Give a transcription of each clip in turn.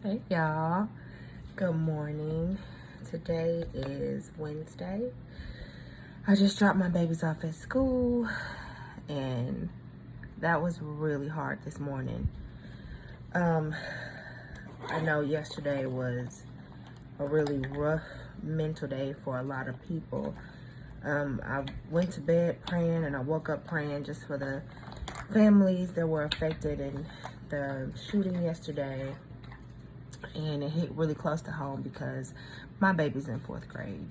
Hey y'all, good morning. Today is Wednesday. I just dropped my babies off at school and that was really hard this morning. I know yesterday was a really rough mental day for a lot of people. I went to bed praying and I woke up praying just for the families that were affected in the shooting yesterday. And it hit really close to home because my baby's in 4th grade.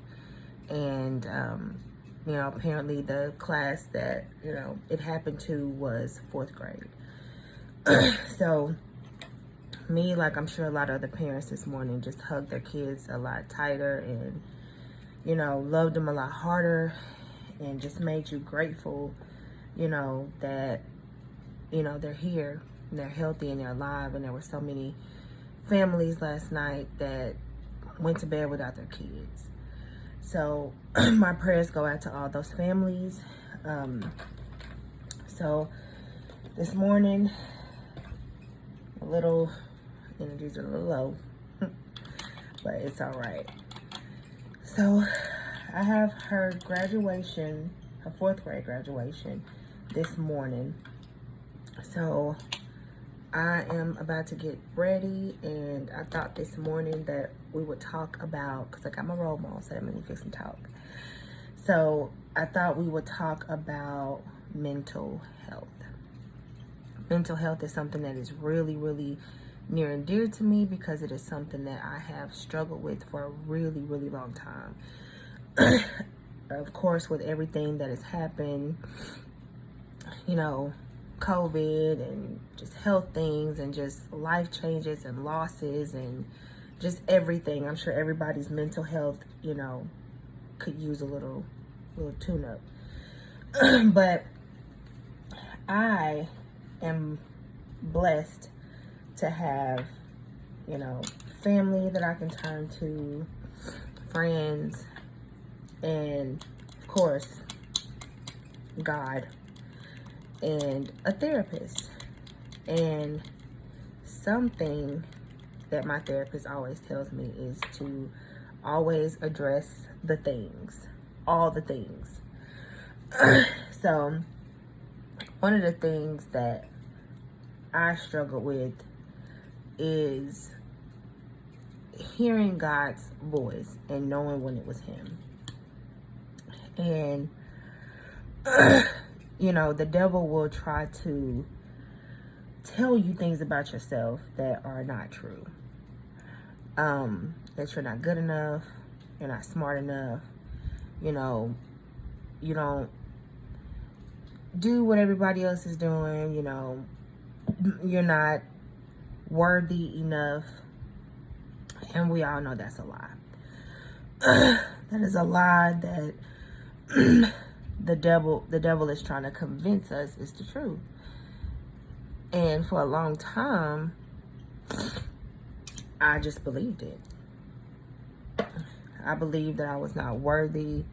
And, apparently the class that, it happened to was 4th grade. So me, like I'm sure a lot of other parents this morning, just hugged their kids a lot tighter and, loved them a lot harder and just made you grateful, that, they're here and they're healthy and they're alive. And there were so many families last night that went to bed without their kids. So my prayers go out to all those families. So this morning, a little energy's a little low, but it's all right. So I have her graduation, her 4th grade graduation this morning. So I am about to get ready, and I thought this morning that we would talk about, because I got my robe on, so that means we fix some talk. So I thought we would talk about mental health. Mental health is something that is really, really near and dear to me because it is something that I have struggled with for a really, really long time. Of course, with everything that has happened, COVID and just health things and just life changes and losses and just everything. I'm sure everybody's mental health, could use a little tune-up. But I am blessed to have, family that I can turn to, friends, and of course, God, and a therapist. And something that my therapist always tells me is to always address the things, all the things. So one of the things that I struggle with is hearing God's voice and knowing when it was him. And the devil will try to tell you things about yourself that are not true. That you're not good enough, you're not smart enough, you don't do what everybody else is doing, you're not worthy enough. And we all know that's a lie. That is a lie that the devil is trying to convince us is the truth. And for a long time, I just believed it. I believed that I was not worthy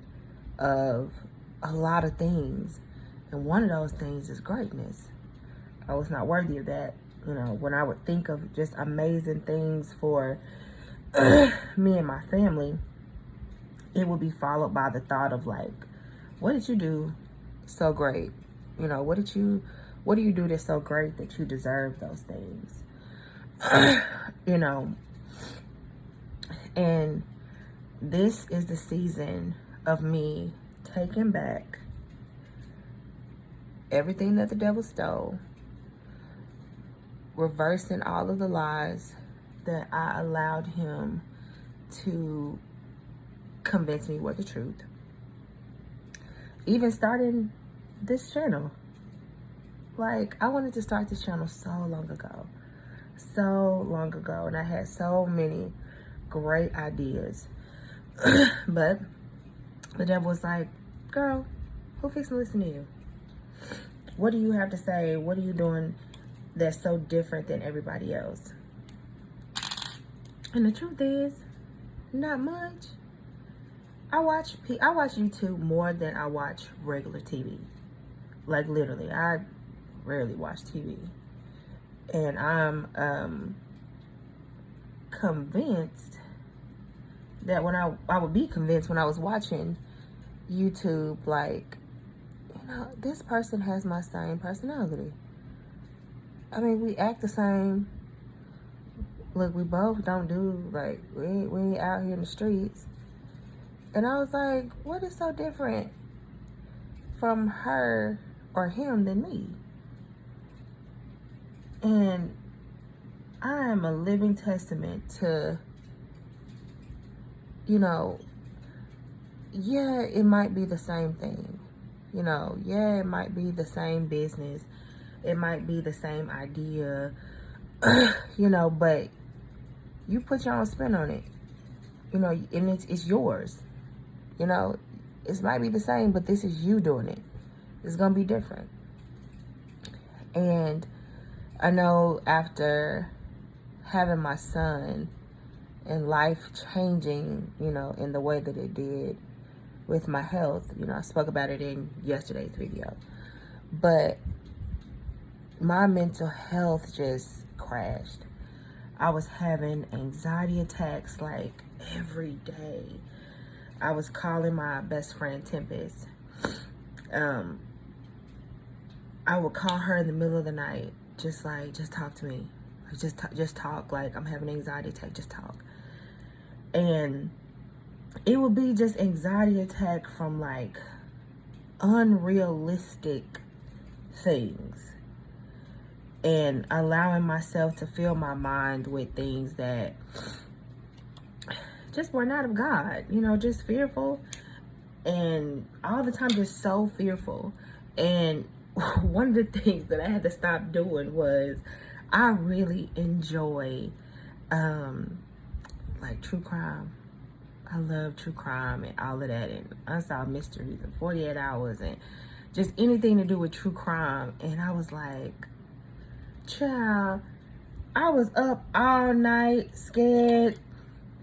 of a lot of things. And one of those things is greatness. I was not worthy of that. When I would think of just amazing things for me and my family, it would be followed by the thought of like, what did you do so great? What do you do that's so great that you deserve those things? And this is the season of me taking back everything that the devil stole, reversing all of the lies that I allowed him to convince me were the truth. Even starting this channel. Like, I wanted to start this channel so long ago, and I had so many great ideas. But the devil was like, girl, who fixing to listen to you? What do you have to say? What are you doing that's so different than everybody else? And the truth is, not much. I watch YouTube more than I watch regular TV. Like, literally, I rarely watch TV. And I'm convinced that when I would be convinced when I was watching YouTube, like, you know, this person has my same personality. I mean, we act the same. Look, we both don't do, like, we ain't out here in the streets. And I was like, what is so different from her or him than me? And I am a living testament to, you know, yeah, it might be the same thing. You know, yeah, it might be the same business. It might be the same idea, you know, but you put your own spin on it, you know, and it's yours. You know, it might be the same, but this is you doing it. It's going to be different. And I know after having my son and life changing, you know, in the way that it did with my health, you know, I spoke about it in yesterday's video, but my mental health just crashed. I was having anxiety attacks like every day. I was calling my best friend Tempest. I would call her in the middle of the night, just talk to me. Like, just talk. Like, I'm having an anxiety attack, just talk. And it would be just anxiety attack from like unrealistic things, and allowing myself to fill my mind with things that just were not of God, you know, just fearful, and all the time just so fearful. And one of the things that I had to stop doing was, I really enjoy like true crime. I love true crime and all of that, and unsolved mysteries and 48 hours and just anything to do with true crime. And I was like, child, I was up all night, scared,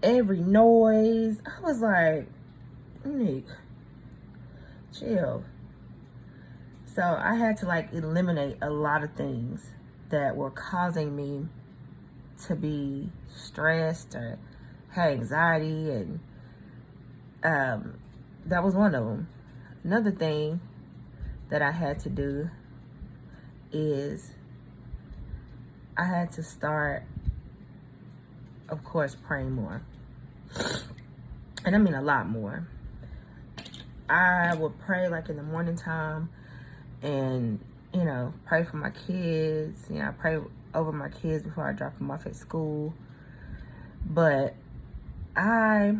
every noise. I was like, Nick, chill. So I had to like eliminate a lot of things that were causing me to be stressed or have anxiety, and that was one of them. Another thing that I had to do is I had to start, of course, praying more. And I mean a lot more. I would pray like in the morning time, and, you know, pray for my kids. You know, I pray over my kids before I drop them off at school. But I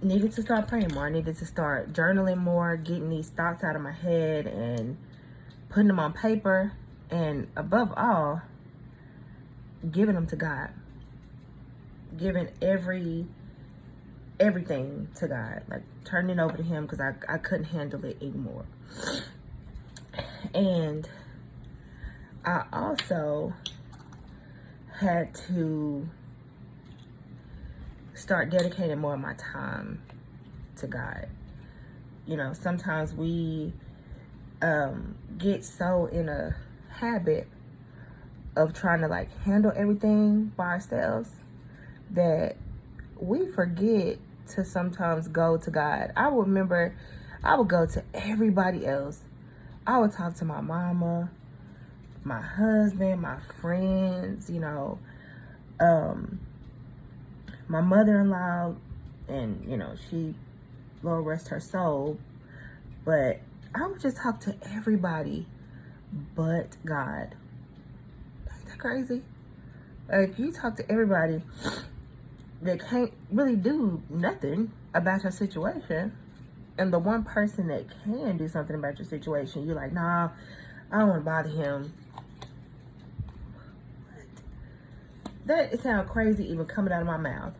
needed to start praying more. I needed to start journaling more, getting these thoughts out of my head and putting them on paper. And above all, giving them to God. Giving everything to God. Like, turning it over to Him, because I couldn't handle it anymore. And I also had to start dedicating more of my time to God. You know, sometimes we get so in a habit of trying to like handle everything by ourselves that we forget to sometimes go to God. I remember I would go to everybody else. I would talk to my mama, my husband, my friends, you know, my mother-in-law, and, you know, she, Lord rest her soul, but I would just talk to everybody but God. Ain't that crazy? Like, you talk to everybody that can't really do nothing about your situation, and the one person that can do something about your situation, you're like, nah, I don't want to bother him. That sounds crazy even coming out of my mouth.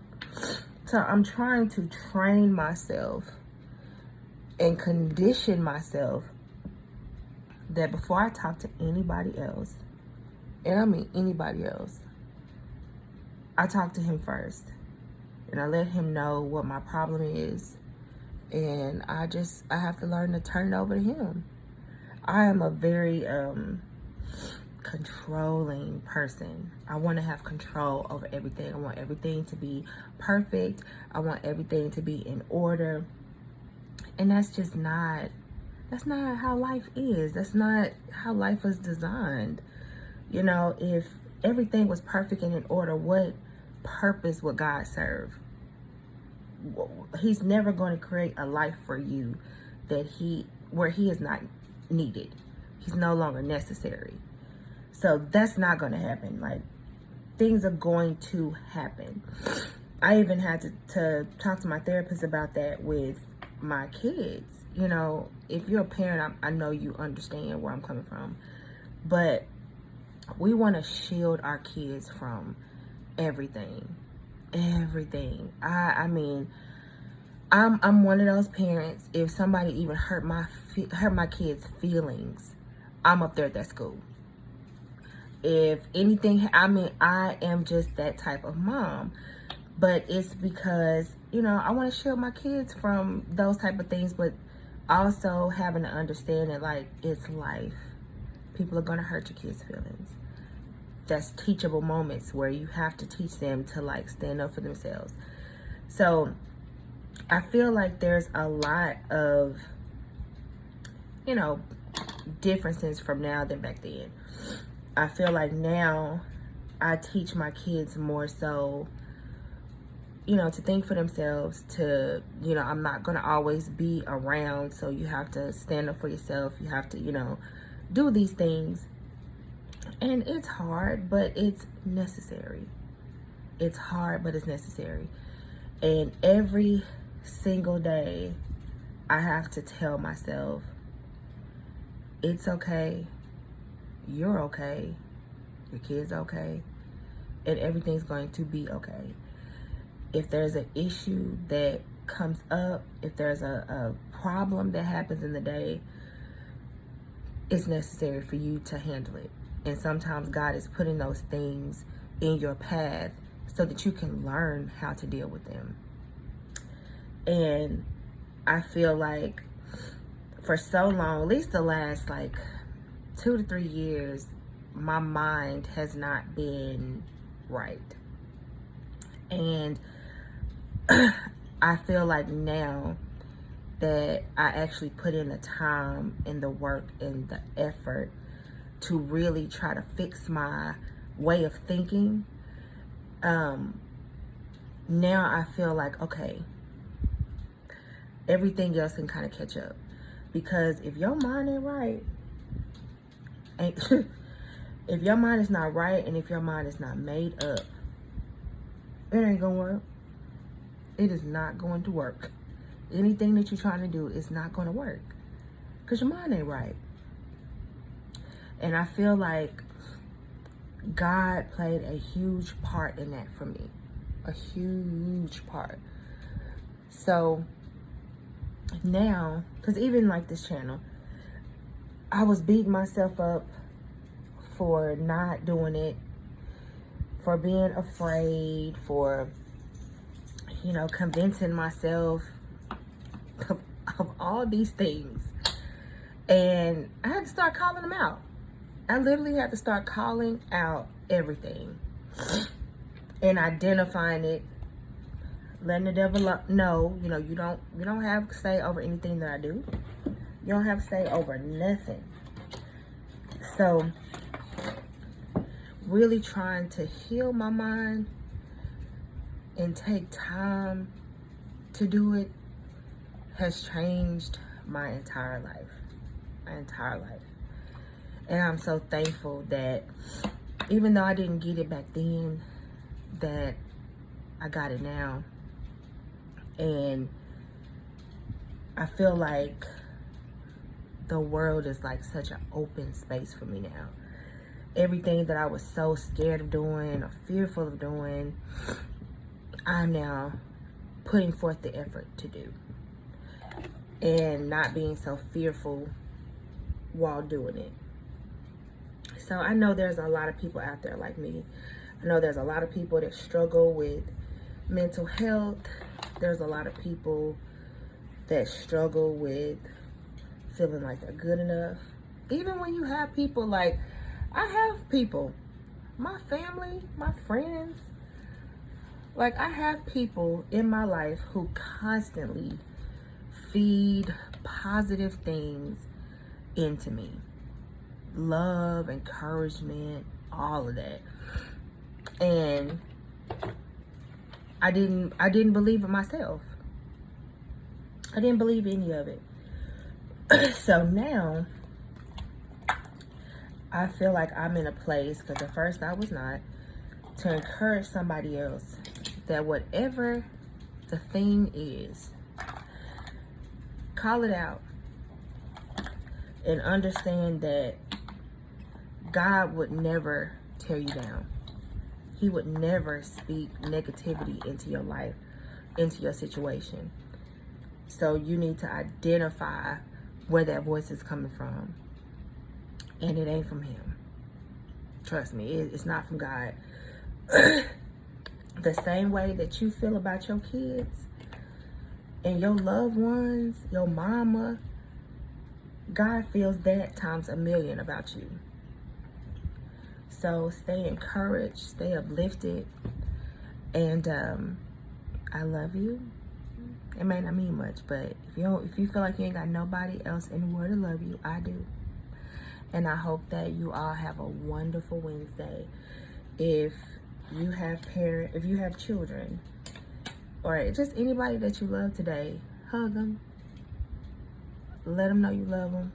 So I'm trying to train myself and condition myself that before I talk to anybody else, and I mean anybody else, I talk to Him first. And I let Him know what my problem is. And I have to learn to turn it over to Him. I am a very controlling person. I want to have control over everything. I want everything to be perfect. I want everything to be in order. And that's not how life is. That's not how life was designed. You know, if everything was perfect and in order, what purpose would God serve? He's never going to create a life for you where he is not needed. He's no longer necessary. So that's not going to happen. Like, things are going to happen. I even had to talk to my therapist about that with my kids. You know, if you're a parent, I know you understand where I'm coming from. But we want to shield our kids from everything. Everything. I mean, I'm one of those parents. If somebody even hurt my kids' feelings, I'm up there at that school. If anything, I mean, I am just that type of mom. But it's because, you know, I want to shield my kids from those type of things, but also having to understand that, like, it's life. People are going to hurt your kids' feelings. That's teachable moments where you have to teach them to, like, stand up for themselves. So I feel like there's a lot of, you know, differences from now than back then. I feel like now I teach my kids more so, you know, to think for themselves, to, you know, I'm not going to always be around, so you have to stand up for yourself. You have to, you know, do these things. And it's hard, but it's necessary. It's hard, but it's necessary. And every single day, I have to tell myself, it's okay. You're okay. Your kid's okay. And everything's going to be okay. If there's an issue that comes up, if there's a problem that happens in the day, it's necessary for you to handle it. And sometimes God is putting those things in your path so that you can learn how to deal with them. And I feel like for so long, at least the last like 2 to 3 years, my mind has not been right. And I feel like now that I actually put in the time and the work and the effort to really try to fix my way of thinking, now I feel like, okay, everything else can kind of catch up. Because if your mind ain't right, if your mind is not right and if your mind is not made up, it ain't gonna work. It is not going to work. Anything that you're trying to do is not going to work because your mind ain't right. And I feel like God played a huge part in that for me. A huge part. So now, because even like this channel, I was beating myself up for not doing it, for being afraid, for, you know, convincing myself of all these things. And I had to start calling them out. I literally had to start calling out everything and identifying it, letting the devil know, you know, you don't have say over anything that I do. You don't have say over nothing. So really trying to heal my mind and take time to do it has changed my entire life. And I'm so thankful that even though I didn't get it back then, that I got it now. And I feel like the world is like such an open space for me now. Everything that I was so scared of doing or fearful of doing, I'm now putting forth the effort to do. And not being so fearful while doing it. So I know there's a lot of people out there like me. I know there's a lot of people that struggle with mental health. There's a lot of people that struggle with feeling like they're good enough. Even when you have people like, I have people, my family, my friends. Like, I have people in my life who constantly feed positive things into me. Love, encouragement, all of that. And I didn't believe it myself. I didn't believe any of it. So now I feel like I'm in a place, because at first I was not, to encourage somebody else that whatever the thing is, call it out and understand that God would never tear you down. He would never speak negativity into your life, into your situation. So you need to identify where that voice is coming from. And it ain't from him. Trust me, it's not from God. The same way that you feel about your kids and your loved ones, your mama, God feels that times a million about you. So stay encouraged, stay uplifted, and I love you. It may not mean much, but if you feel like you ain't got nobody else in the world to love you, I do. And I hope that you all have a wonderful Wednesday. If you have children, or just anybody that you love today, hug them. Let them know you love them.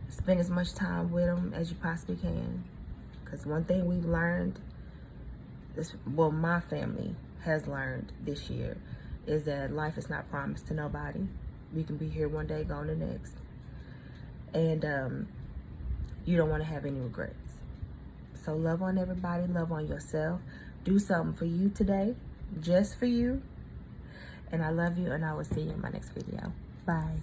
Spend as much time with them as you possibly can. Because one thing we've learned, my family has learned this year, is that life is not promised to nobody. We can be here one day, gone the next. And you don't want to have any regrets. So love on everybody, love on yourself. Do something for you today, just for you. And I love you, and I will see you in my next video. Bye.